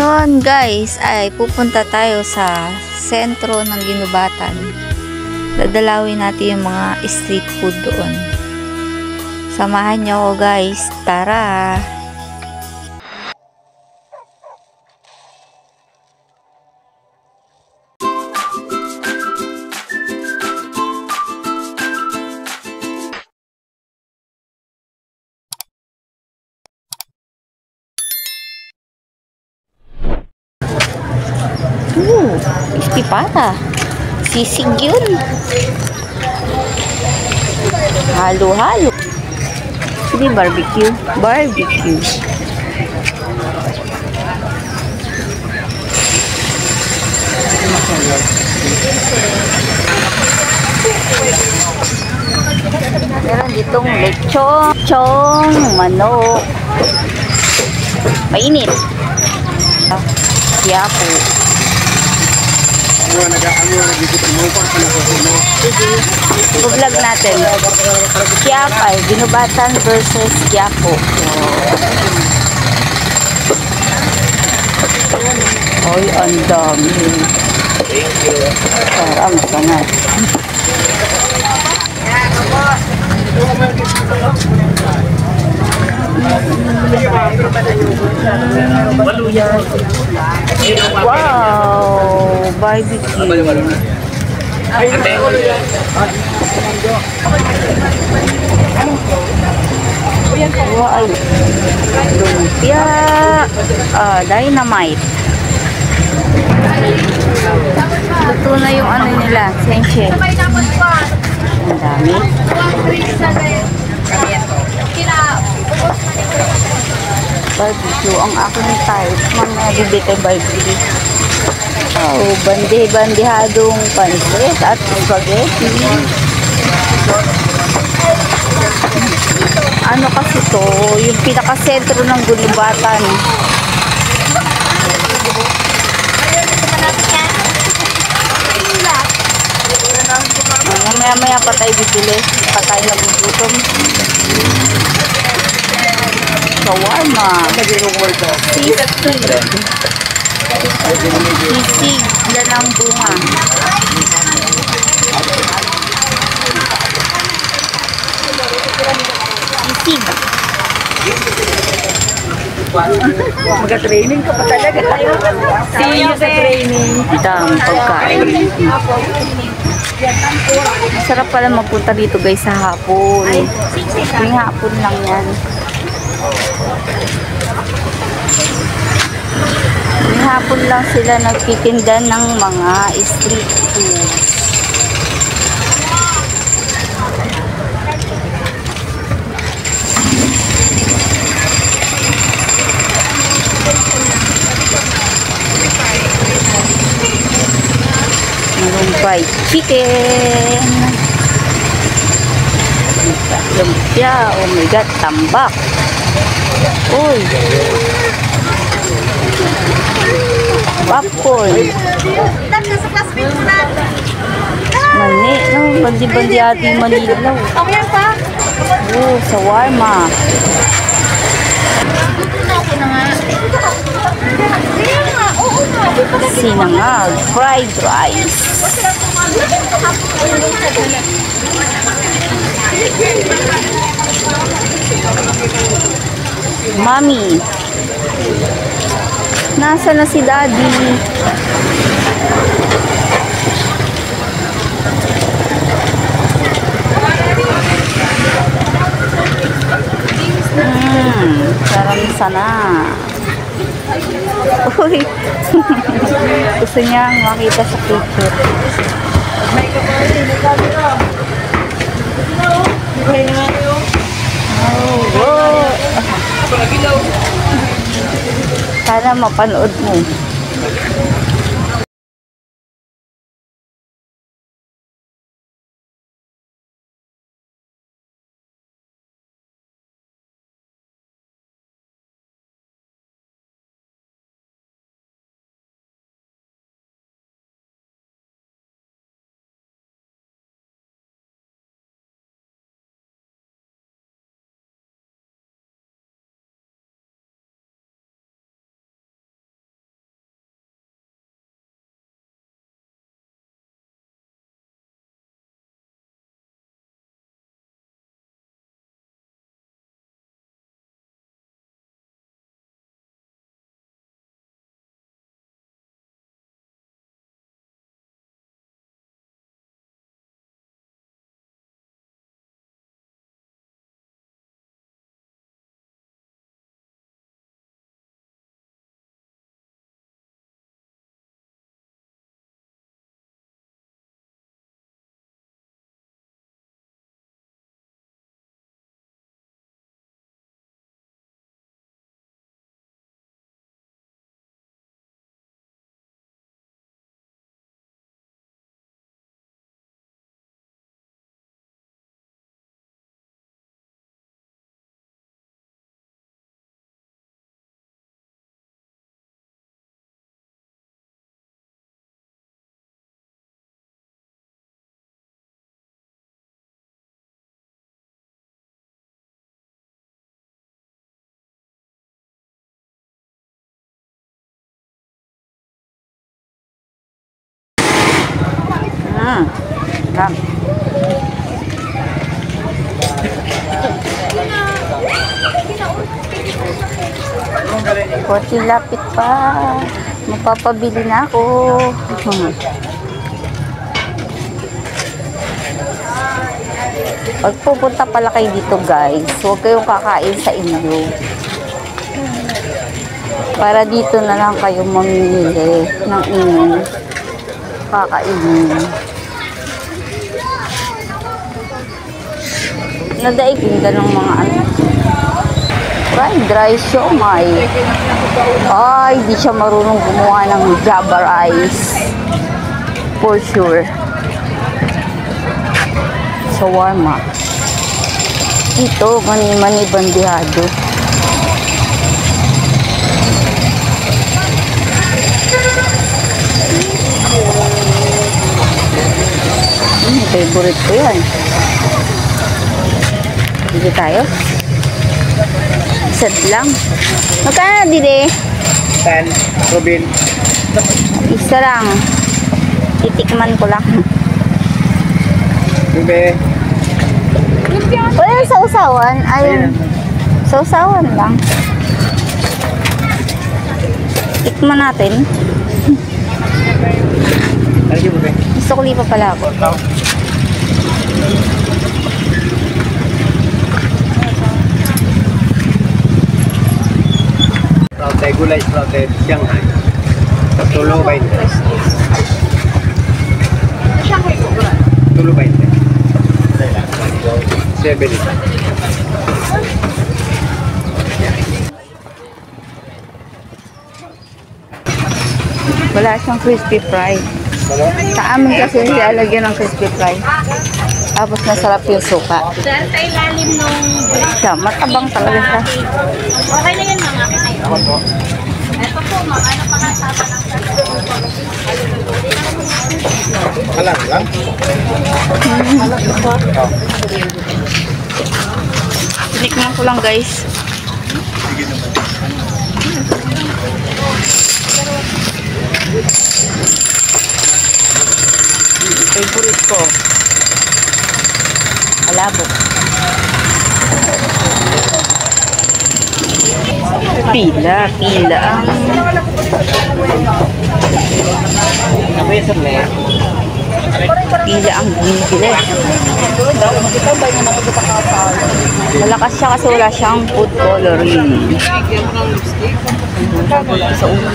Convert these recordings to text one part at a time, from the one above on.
Ngayon guys ay pupunta tayo sa sentro ng Ginubatan. Dadalawin natin yung mga street food doon. Samahan nyo ako guys. Tara! Istipata. Sisig yun. Halo-halo. Hindi barbecue. Barbecue. Meron ditong lechon, chong, manok. Mainit. Yapo. I-vlog natin. Quiapo, Ginubatan versus Quiapo. Oy, ang dami. Parang sanay. Wow, barbecue. Wow, lumpia, dynamite. Luto na yung ano nila, senche. Ang dami. Barbecue ang aking type. Mga bibite barbecue. Oh, bandehadong pansit at spaghetti. Ano kasi to? Yung pinakasentro ng Ginubatan. Maya pa tayo bibili. Pa tayo nagugutom. Shawarma. Sisig yan ang bunga. Sisig. Mag-training ka pa talaga. See you sa training. Dang pagkain. Masarap pala magpunta dito guys sa hapon. May hapon lang yan. May hapon lang sila nagtitinda ng mga street food. Meron fried chicken. Lumpia. Oh my god, tambak. Uy. Popcorn. Mani, no? Bandi-bandi ating Manila. Oh, shawarma. Sinangag, fried rice. Mami, nasa na si Daddy? Sarang sana. Uy. Gusto niyang makita sa picture. Oh, sana mapanood mo. Lang. Konti lapit pa. Magpapabili na ako. Pag pupunta pala kayo dito guys, huwag kayong kakain sa inyo. Para dito na lang kayo mamimili ng inyong kakainin. Nadaigin ng mga ano. Fried rice siomai. Ay, di siya marunong gumawa ng Java rice. For sure. Shawarma. Ito, mani-mani bandihado. Favorite ko yan. Dito tayo. Sad lang. Magkano dili? 10, Robin. Isa lang. Titikman ko lang. Bebe. Wala sa usawan. Ayun. Sa usawan lang. Tikman natin. Ano yung bebe? Gusto ko lipa pala ako. Sprouted gulay, sprouted Shanghai. Tulo 20. Tulo 20. 7 isa. Wala siyang crispy fry. Sa amin kasi nilalagyan ng crispy fry. Tapos masarap yung suka. Sir, sa ilalim nung... Siya, matabang talaga siya. Okay na yan, mga. Ako po. Ito po, mga ano pa nga saba ng Alam lang. Tinikman ko lang guys. Favorite ko. Alabo. Pila. Pila ang binibili. Malakas siya kasi wala siyang food coloring. Sa ulo.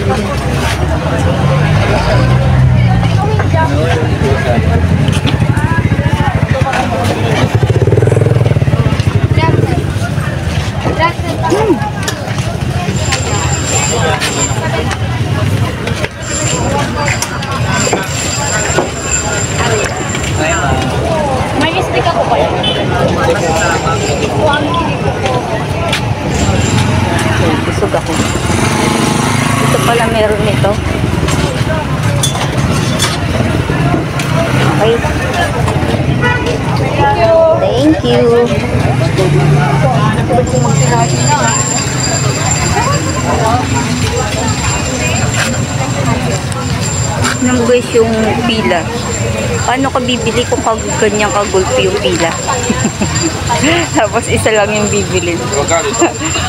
May stick ako pa yan. Busog ako. Ito pala meron nito. Okay. Thank you. Nang guys yung pila. Paano ka bibili kung ganyang kagulpi yung pila? Tapos isa lang yung bibili.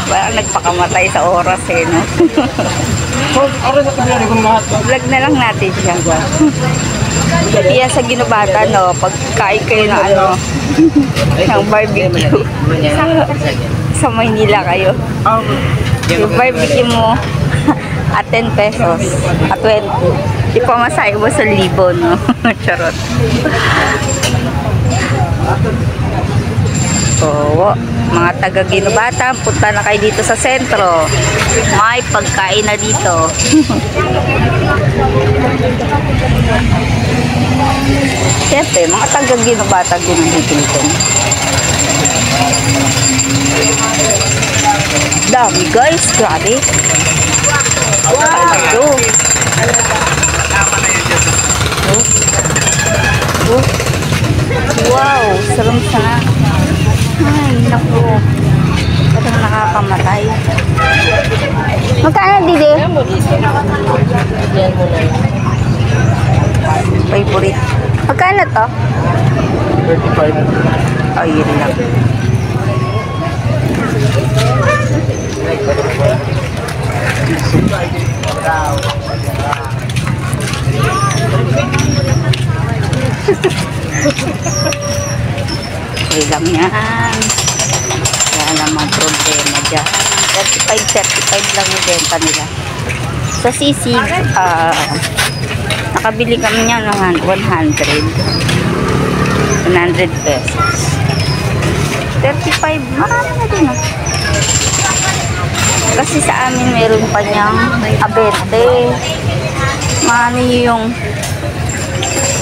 Parang nagpakamatay sa oras eh, no? Vlog na lang natin siya. Kaya sa ginubata, no? Pagkain kayo ng ano, ng barbecue. Sa Maynila kayo. Yung barbecue mo, at 10 pesos. At 20. Ipamasahe mo sa 1,000, no? Charot. Oo. Mga taga-Ginubata, punta na kayo dito sa sentro. May pagkain na dito. Siyempre, mga taga-Ginubata din ang dito. Dami guys, grabe. Wow! Wow, sarang-sarang. Ay, naku. Parang nakakamatay. Magkano dito? Favorite. Magkano to? 35. Oh, yun lang. Okay lang yan. Wala namang problema dyan. 35 lang yung benta nila. Sa sisig, nakabili kami niya ng 100 pesos. 35, marami na din. Kasi sa amin meron pa niyang abente. Mano yung,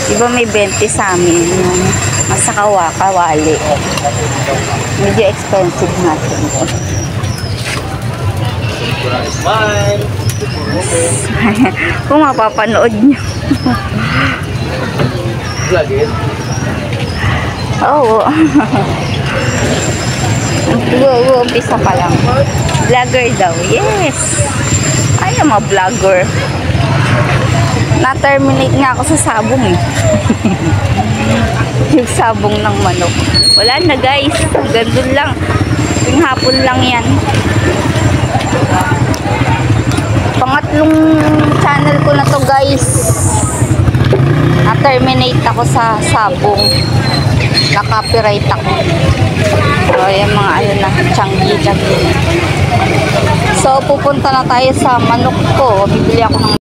diba may 20 sa amin, yung nasa kawali. Medyo expensive natin. Bye! Kung mapapanood nyo. Vlog yun? Oo. Umpisa pa lang. Vlogger daw. Yes. Ay, mga vlogger. Na-terminate nga ako sa sabong eh. Yung sabong ng manok. Wala na guys. Gandun lang. Yung hapon lang yan. Pangatlong channel ko na to guys. Na-terminate ako sa sabong. Na-copyright ako. So, yung mga ano na, tiyanggi. So, pupunta na tayo sa manok ko. Bibili ako ng